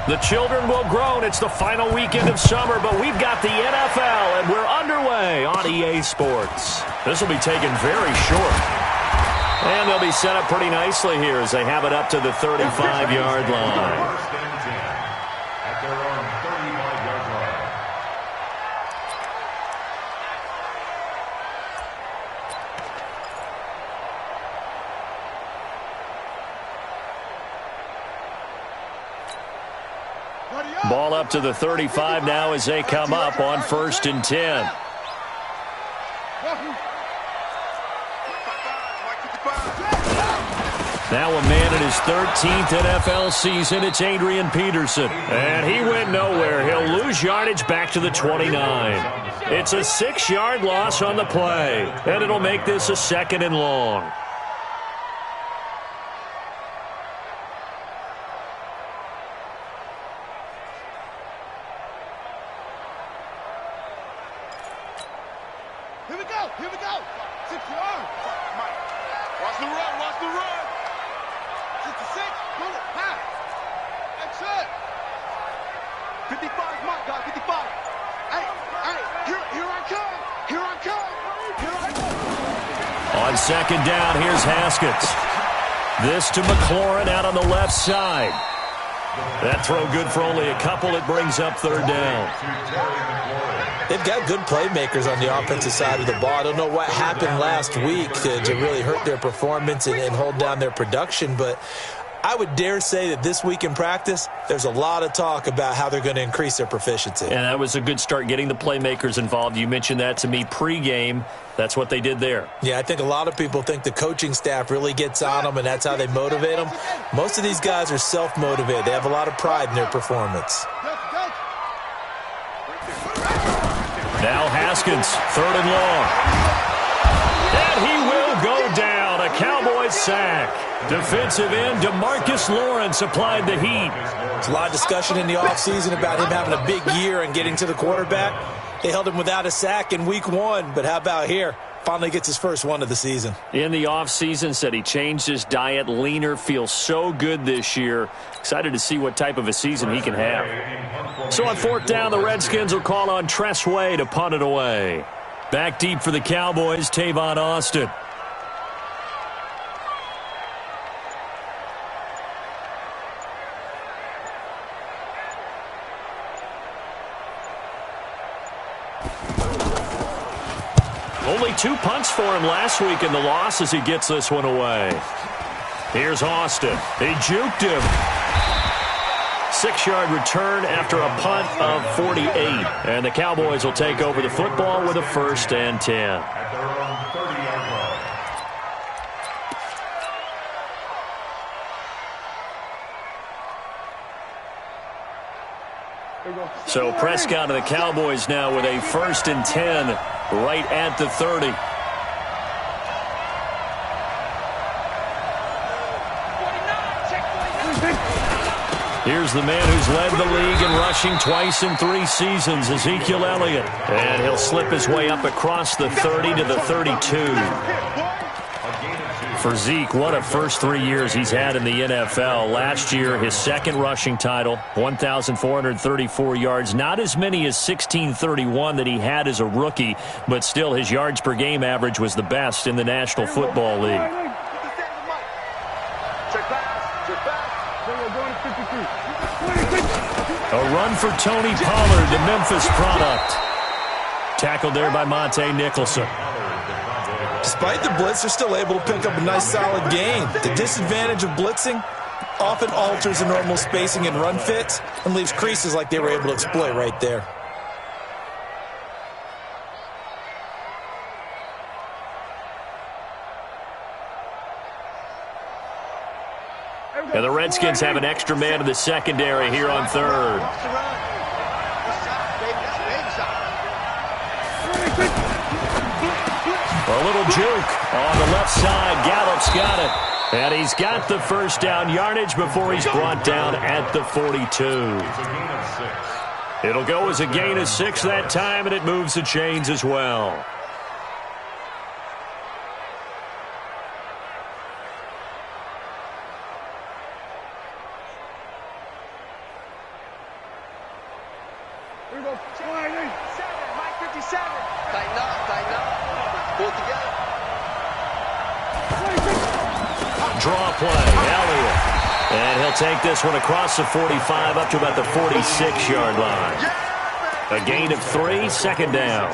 The children will groan. It's the final weekend of summer, but we've got the NFL, and we're underway on EA Sports. This will be taken very short. And they'll be set up pretty nicely here as they have it up to the 35-yard line. Ball up to the 35 now as they come up on 1st and 10. Now a man in his 13th NFL season, it's Adrian Peterson. And he went nowhere. He'll lose yardage back to the 29. It's a 6-yard loss on the play. And it'll make this a 2nd and long. Here we go. 6 yards. Watch the run. 66. Pull it. Pass. That's it. 55, Mike, guys. 55. Hey. Here I come. On 2nd down, here's Haskins. This to McLaurin out on the left side. That throw good for only a couple. It brings up 3rd down. They've got good playmakers on the offensive side of the ball. I don't know what happened last week to really hurt their performance and hold down their production, but I would dare say that this week in practice, there's a lot of talk about how they're going to increase their proficiency. And that was a good start, getting the playmakers involved. You mentioned that to me pregame. That's what they did there. Yeah, I think a lot of people think the coaching staff really gets on them, and that's how they motivate them. Most of these guys are self-motivated. They have a lot of pride in their performance. Now Haskins, 3rd and long. And he will go down. A Cowboys sack. Defensive end DeMarcus Lawrence applied the heat. There's a lot of discussion in the offseason about him having a big year and getting to the quarterback. They held him without a sack in week 1, but how about here? Finally gets his first one of the season. In the offseason, said he changed his diet, leaner, feels so good this year. Excited to see what type of a season he can have. So on 4th down, the Redskins will call on Tress Way to punt it away. Back deep for the Cowboys, Tavon Austin. Only 2 punts for him last week in the loss as he gets this one away. Here's Austin. He juked him. 6-yard return after a punt of 48. And the Cowboys will take over the football with a 1st and 10. So Prescott and the Cowboys now with a 1st and 10 right at the 30. Here's the man who's led the league in rushing twice in 3 seasons, Ezekiel Elliott. And he'll slip his way up across the 30 to the 32. For Zeke, what a first 3 years he's had in the NFL. Last year, his 2nd rushing title, 1,434 yards. Not as many as 1,631 that he had as a rookie, but still his yards per game average was the best in the National Football League. A run for Tony Pollard, the Memphis product. Tackled there by Monte Nicholson. Despite the blitz, they're still able to pick up a nice solid gain. The disadvantage of blitzing often alters the normal spacing and run fits and leaves creases like they were able to exploit right there. And the Redskins have an extra man in the secondary here on 3rd. A little juke on the left side. Gallup's got it. And he's got the 1st down yardage before he's brought down at the 42. It'll go as a gain of 6 that time, and it moves the chains as well. Mike 57. Tighten up. Pull it together. Draw play, Elliott. And he'll take this one across the 45 up to about the 46-yard line. A gain of 3, second down.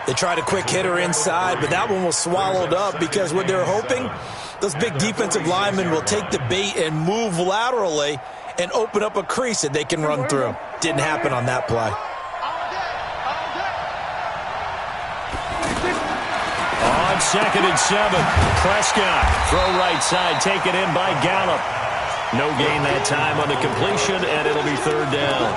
They tried a quick hitter inside, but that one was swallowed up because what they're hoping, those big defensive linemen will take the bait and move laterally and open up a crease that they can run through. Didn't happen on that play. On 2nd and 7, Prescott. Throw right side, taken in by Gallup. No gain that time on the completion, and it'll be 3rd down.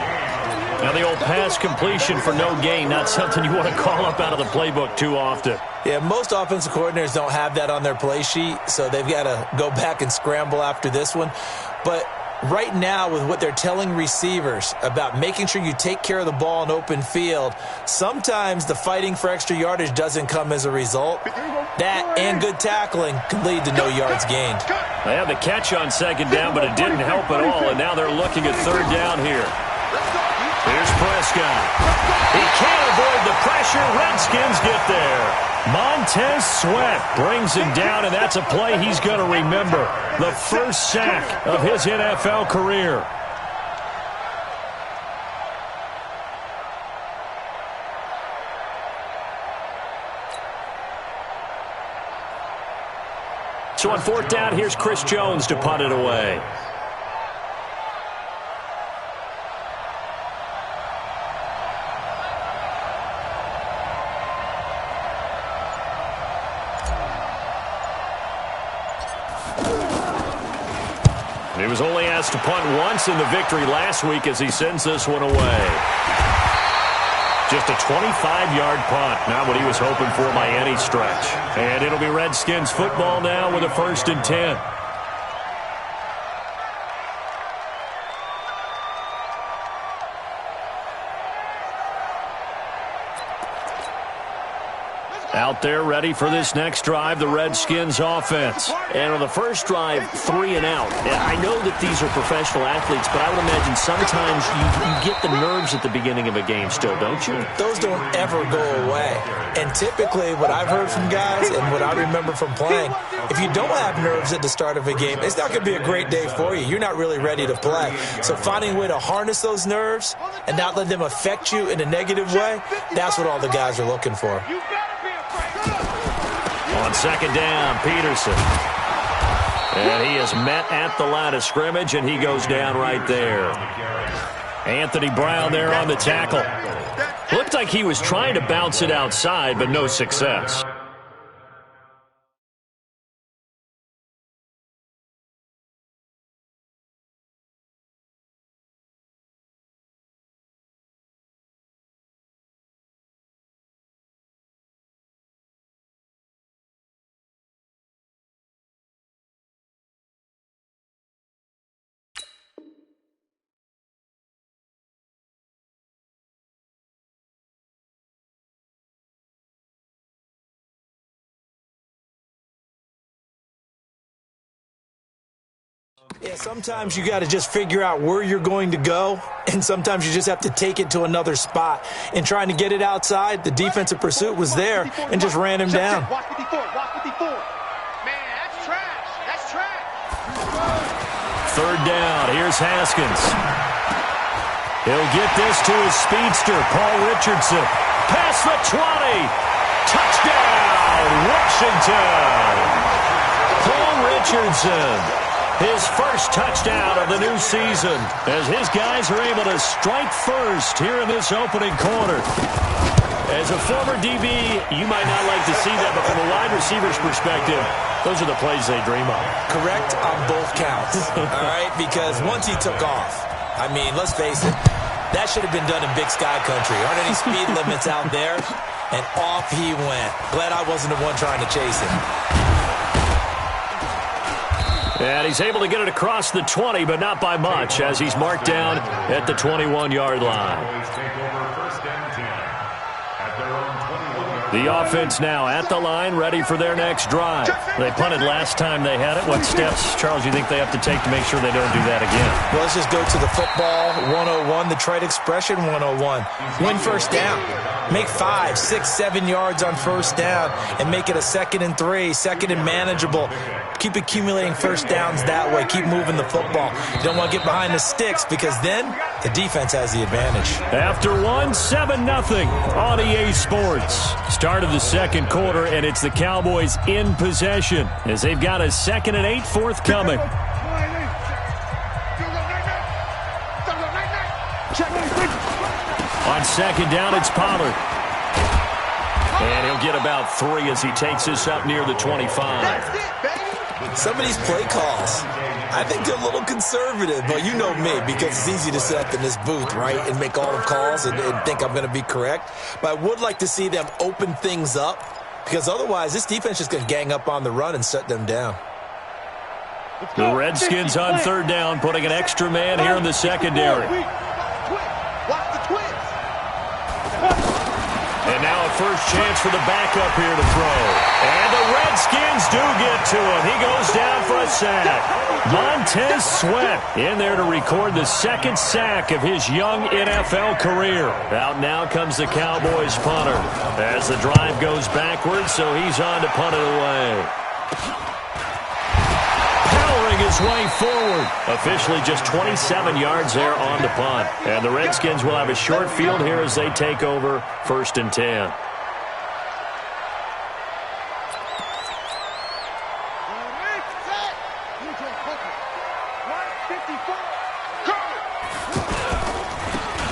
Now, the old pass completion for no gain, not something you want to call up out of the playbook too often. Yeah, most offensive coordinators don't have that on their play sheet, so they've got to go back and scramble after this one. But right now, with what they're telling receivers about making sure you take care of the ball in open field, sometimes the fighting for extra yardage doesn't come as a result. That and good tackling can lead to no yards gained. They had the catch on 2nd down, but it didn't help at all, and now they're looking at 3rd down here. Here's Prescott. He can't avoid the pressure. Redskins get there. Montez Sweat brings him down, and that's a play he's going to remember. The first sack of his NFL career. So on 4th down, here's Chris Jones to punt it away. He was only asked to punt once in the victory last week as he sends this one away. Just a 25-yard punt, not what he was hoping for by any stretch. And it'll be Redskins football now with a 1st and 10. Out there ready for this next drive, the Redskins offense. And on the first drive, 3 and out. I know that these are professional athletes, but I would imagine sometimes you get the nerves at the beginning of a game still, don't you? Those don't ever go away. And typically what I've heard from guys and what I remember from playing, if you don't have nerves at the start of a game, it's not going to be a great day for you. You're not really ready to play. So finding a way to harness those nerves and not let them affect you in a negative way, that's what all the guys are looking for. On 2nd down, Peterson. And he is met at the line of scrimmage, and he goes down right there. Anthony Brown there on the tackle. Looked like he was trying to bounce it outside, but no success. Yeah, sometimes you got to just figure out where you're going to go, and sometimes you just have to take it to another spot. And trying to get it outside, the defensive pursuit was there and just ran him down. Watch 54. Man, that's trash. That's trash. 3rd down, here's Haskins. He'll get this to his speedster, Paul Richardson. Past the 20. Touchdown, Washington. Paul Richardson. His first touchdown of the new season as his guys are able to strike first here in this opening quarter. As a former DB, you might not like to see that, but from a wide receiver's perspective, those are the plays they dream of. Correct on both counts, all right? Because once he took off, I mean, let's face it, that should have been done in Big Sky Country. Aren't any speed limits out there? And off he went. Glad I wasn't the one trying to chase him. And he's able to get it across the 20, but not by much, as he's marked down at the 21-yard line. The offense now at the line, ready for their next drive. They punted last time they had it. What steps, Charles, you think they have to take to make sure they don't do that again? Well, let's just go to the football 101, the trade expression 101. Win first down. Make 5, 6, 7 yards on first down and make it a 2nd and 3, 2nd and manageable. Keep accumulating first downs that way. Keep moving the football. You don't want to get behind the sticks because then the defense has the advantage. After 7-0 on EA Sports. Start of the second quarter, and it's the Cowboys in possession as they've got a 2nd and 8 forthcoming. On second down, it's Pollard. And he'll get about 3 as he takes this up near the 25. Some of these play calls, I think they're a little conservative, but you know me, because it's easy to sit up in this booth, right, and make all the calls and think I'm going to be correct. But I would like to see them open things up, because otherwise this defense is going to gang up on the run and shut them down. The Redskins on third down, putting an extra man here in the secondary. And now a first chance for the backup here to throw. And the Redskins do get to him. He goes down for a sack. Montez Sweat in there to record the 2nd sack of his young NFL career. Out now comes the Cowboys punter as the drive goes backwards, so he's on to punt it away. His way forward. Officially just 27 yards there on the punt. And the Redskins will have a short field here as they take over 1st and 10.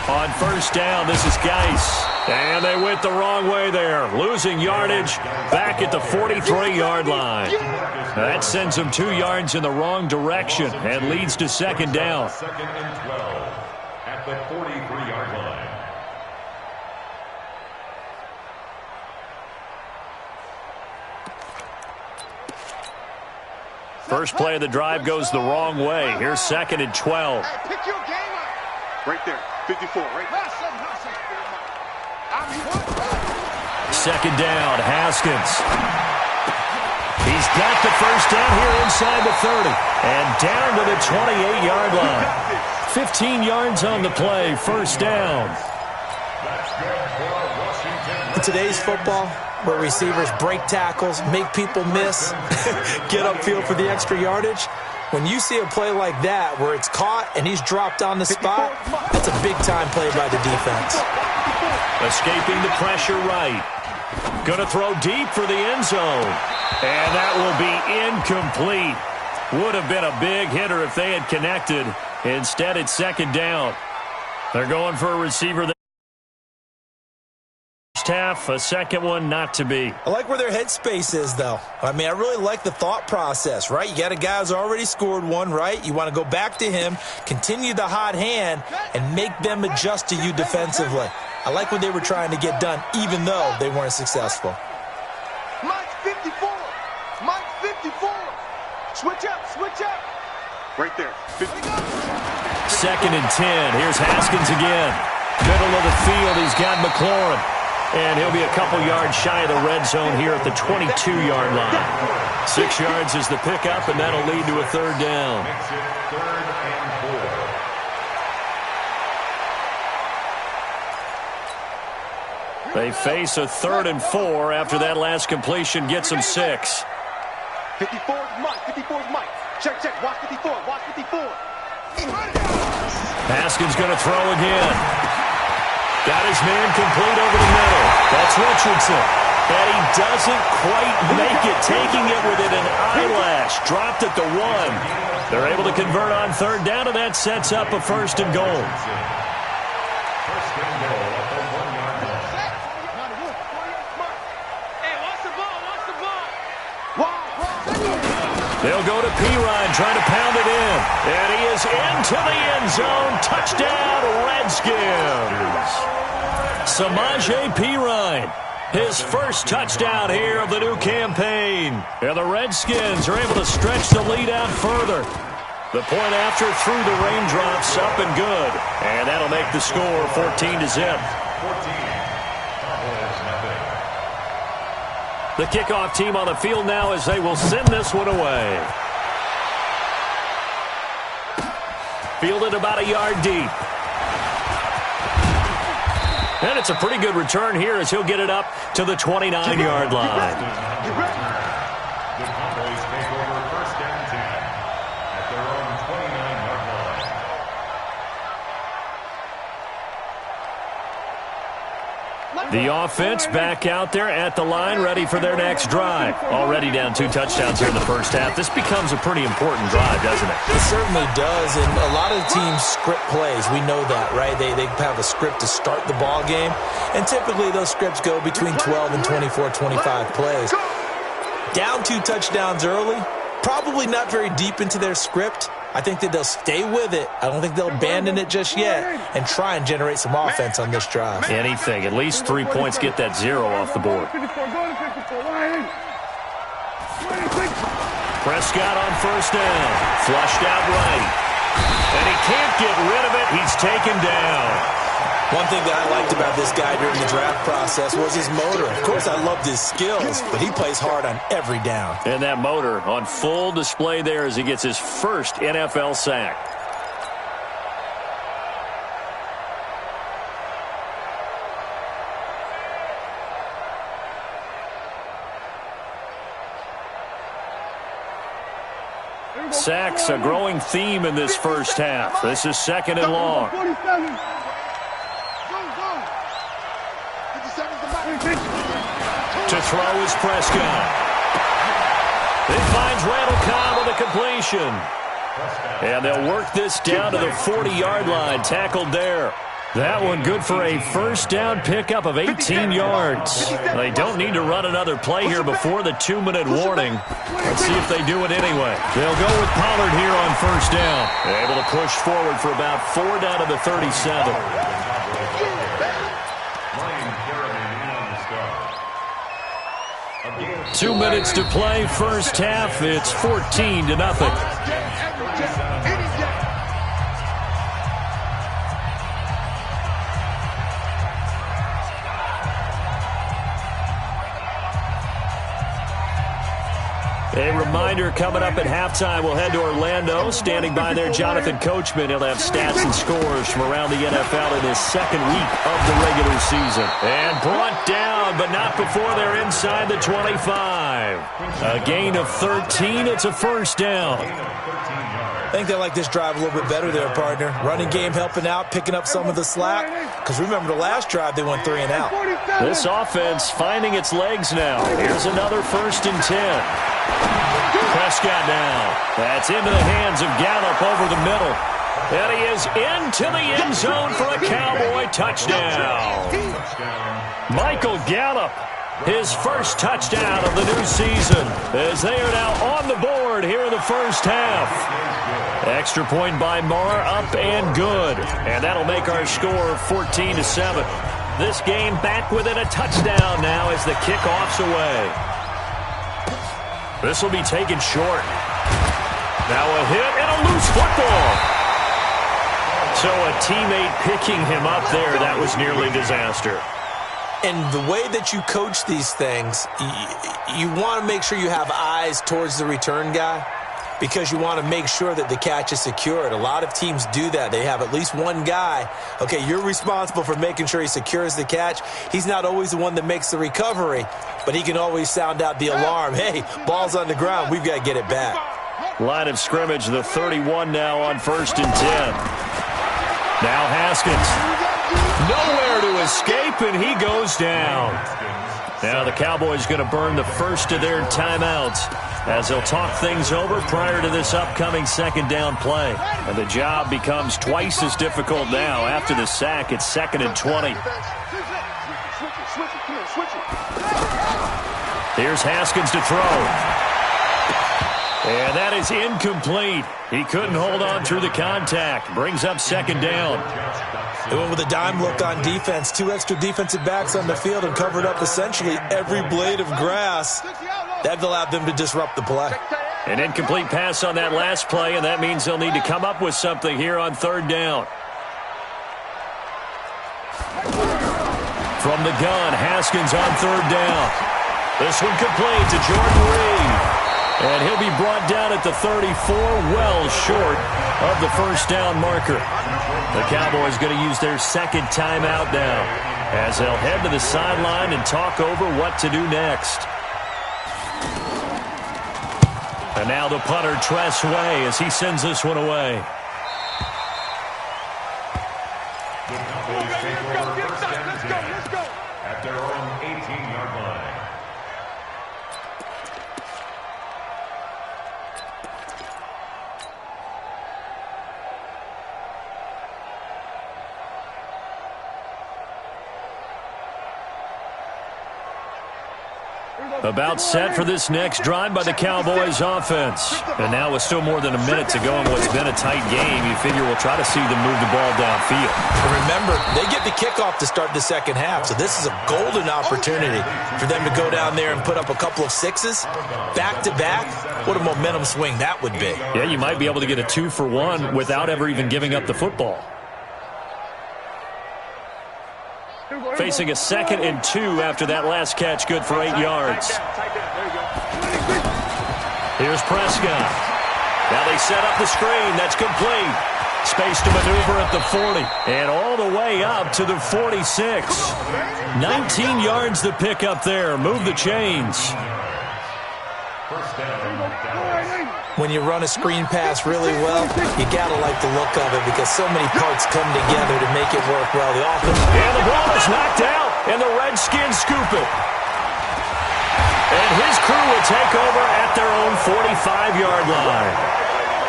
On first down, this is Geis. And they went the wrong way there. Losing yardage back at the 43-yard line. That sends them 2 yards in the wrong direction and leads to 2nd down. 2nd and 12 at the 43-yard line. First play of the drive goes the wrong way. Here's 2nd and 12. Hey, pick your game up. Right there, 54, right there. 2nd down, Haskins. He's got the first down here inside the 30. And down to the 28-yard line. 15 yards on the play, first down. In today's football, where receivers break tackles, make people miss, get upfield for the extra yardage, when you see a play like that where it's caught and he's dropped on the spot, that's a big-time play by the defense. Escaping the pressure right. Going to throw deep for the end zone. And that will be incomplete. Would have been a big hitter if they had connected. Instead, it's 2nd down. They're going for a receiver. Half, a second one not to be. I like where their headspace is, though. I mean, I really like the thought process, right? You got a guy who's already scored one, right? You want to go back to him, continue the hot hand, and make them adjust to you defensively. I like what they were trying to get done, even though they weren't successful. Mike 54. Mike 54. Switch up, switch up. Right there. 50. 2nd and 10. Here's Haskins again. Middle of the field, he's got McLaurin. And he'll be a couple yards shy of the red zone here at the 22-yard line. 6 yards is the pickup, and that'll lead to a 3rd down. Makes it 3rd and 4. They face a 3rd and 4 after that last completion gets them 6. 54 is Mike. 54 is Mike. Check, check. Watch 54. Watch 54. Haskins going to throw again. Got his man complete over the middle. That's Richardson. And he doesn't quite make it, taking it within an eyelash. Dropped at the 1. They're able to convert on 3rd down, and that sets up a 1st and goal. 1st and goal at the 1-yard line. Hey, watch the ball. Watch the ball. They'll go to Pirine, trying to pound it in. And he is into the end zone. Touchdown, Redskins. Samaje Pirine, his first touchdown here of the new campaign. And the Redskins are able to stretch the lead out further. The point after through the raindrops, up and good. And that'll make the score 14-0. 14. Cowboys nothing. The kickoff team on the field now as they will send this one away. Fielded about a yard deep. And it's a pretty good return here as he'll get it up to the 29-yard line. The Cowboys take over first and 10 at their own 29-yard line. The offense back out there at the line, ready for their next drive. Already down 2 touchdowns here in the first half. This becomes a pretty important drive, doesn't it? It certainly does, and a lot of teams script plays. We know that, right? They have a script to start the ball game, and typically those scripts go between 12 and 24, 25 plays. Down 2 touchdowns early, probably not very deep into their script. I think that they'll stay with it. I don't think they'll abandon it just yet and try and generate some offense on this drive. Anything. At least 3 points, get that 0 off the board. Prescott on first down. Flushed out right. And he can't get rid of it. He's taken down. One thing that I liked about this guy during the draft process was his motor. Of course, I loved his skills, but he plays hard on every down. And that motor on full display there as he gets his first NFL sack. Sacks, a growing theme in this first half. This is second and long. To throw is Prescott. It finds Randall Cobb with a completion. And they'll work this down to the 40-yard line. Tackled there. That one good for a first down pickup of 18 yards. They don't need to run another play here before the 2-minute warning. Let's see if they do it anyway. They'll go with Pollard here on first down. Able to push forward for about 4 down to the 37. 2 minutes to play, first half. It's 14-0. A reminder, coming up at halftime, we'll head to Orlando. Standing by there, Jonathan Coachman. He'll have stats and scores from around the NFL in his second week of the regular season. And brought down, but not before they're inside the 25. A gain of 13. It's a first down. I think they like this drive a little bit better there, partner. Running game helping out, picking up some of the slack. Because remember the last drive, they went 3 and out. This offense finding its legs now. Here's another first and 10. Prescott now. That's into the hands of Gallup over the middle. And he is into the end zone for a Cowboy touchdown. Michael Gallup, his first touchdown of the new season, as they are now on the board here in the first half. Extra point by Marr, up and good. And that'll make our score 14-7. This game back within a touchdown now as the kickoff's away. This will be taken short. Now a hit and a loose football. So a teammate picking him up there, that was nearly disaster. And the way that you coach these things, you want to make sure you have eyes towards the return guy because you want to make sure that the catch is secured. A lot of teams do that. They have at least one guy. Okay, you're responsible for making sure he secures the catch. He's not always the one that makes the recovery, but he can always sound out the alarm. Hey, ball's on the ground. We've got to get it back. Line of scrimmage, the 31 now on first and 10. Now Haskins. Nowhere to escape, and he goes down. Now the Cowboys going to burn the first of their timeouts as they'll talk things over prior to this upcoming second down play. And the job becomes twice as difficult now. After the sack, it's 2nd and 20. Here's Haskins to throw. And that is incomplete. He couldn't hold on through the contact. Brings up second down. They went with a dime look on defense. 2 extra defensive backs on the field and covered up essentially every blade of grass. That allowed them to disrupt the play. An incomplete pass on that last play, and that means they'll need to come up with something here on third down. From the gun, Haskins on third down. This one complete to Jordan Reed. And he'll be brought down at the 34, well short of the first down marker. The Cowboys going to use their second timeout now as they'll head to the sideline and talk over what to do next. And now the punter, Tress Way, as he sends this one away. The Cowboys take over first and 10 at their own 18-yard line. About set for this next drive by the Cowboys offense. And now with still more than a minute to go in what's been a tight game, you figure we'll try to see them move the ball downfield. And remember, they get the kickoff to start the second half, so this is a golden opportunity for them to go down there and put up a couple of sixes back-to-back. What a momentum swing that would be. Yeah, you might be able to get a 2-for-1 without ever even giving up the football. Facing a 2nd and 2 after that last catch, good for 8 yards. Here's Prescott. Now they set up the screen. That's complete. Space to maneuver at the 40. And all the way up to the 46. 19 yards to pick up there. Move the chains. When you run a screen pass really well, you got to like the look of it because so many parts come together to make it work well. The offense. And the ball is knocked out, and the Redskins scoop it. And his crew will take over at their own 45-yard line.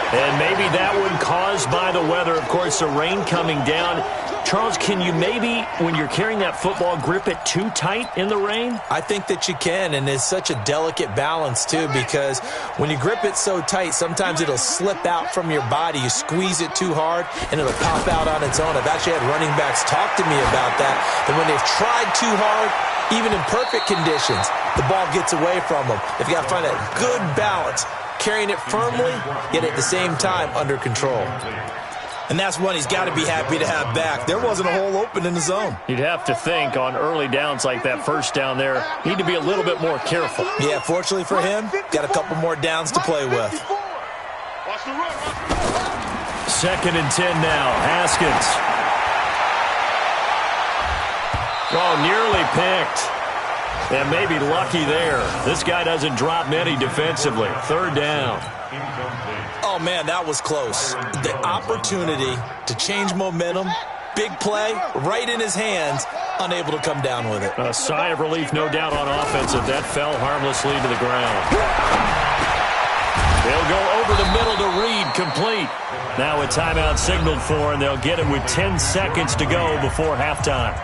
And maybe that one caused by the weather. Of course, the rain coming down. Charles, can you maybe, when you're carrying that football, grip it too tight in the rain? I think that you can, and it's such a delicate balance, too, because when you grip it so tight, sometimes it'll slip out from your body. You squeeze it too hard, and it'll pop out on its own. I've actually had running backs talk to me about that when they've tried too hard, even in perfect conditions, the ball gets away from them. They've got to find that good balance, carrying it firmly, yet at the same time under control. And that's one he's got to be happy to have back. There wasn't a hole open in the zone. You'd have to think on early downs like that first down there, need to be a little bit more careful. Yeah, fortunately for him, got a couple more downs to play with. 2nd and 10 now. Haskins. Oh, nearly picked. And maybe lucky there. This guy doesn't drop many defensively. 3rd down. Oh, man, that was close. The opportunity to change momentum, big play, right in his hands, unable to come down with it. A sigh of relief, no doubt, on offense if that fell harmlessly to the ground. They'll go over the middle to Reed, complete. Now a timeout signaled for, and they'll get it with 10 seconds to go before halftime.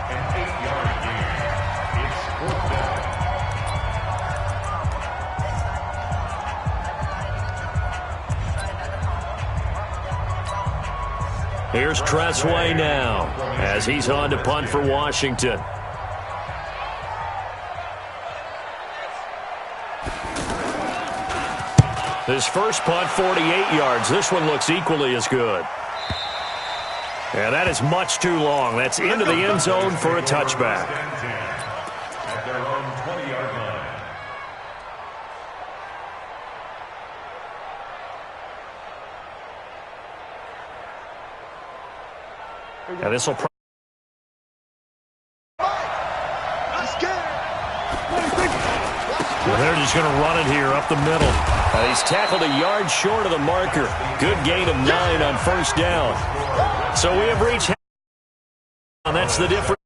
Here's Tress Way now as he's on to punt for Washington. His first punt, 48 yards. This one looks equally as good. And that is much too long. That's into the end zone for a touchback. At their own 20-yard line. Now this will. Well, they're just going to run it here up the middle. He's tackled a yard short of the marker. Good gain of 9 on first down. So we have reached. That's the difference.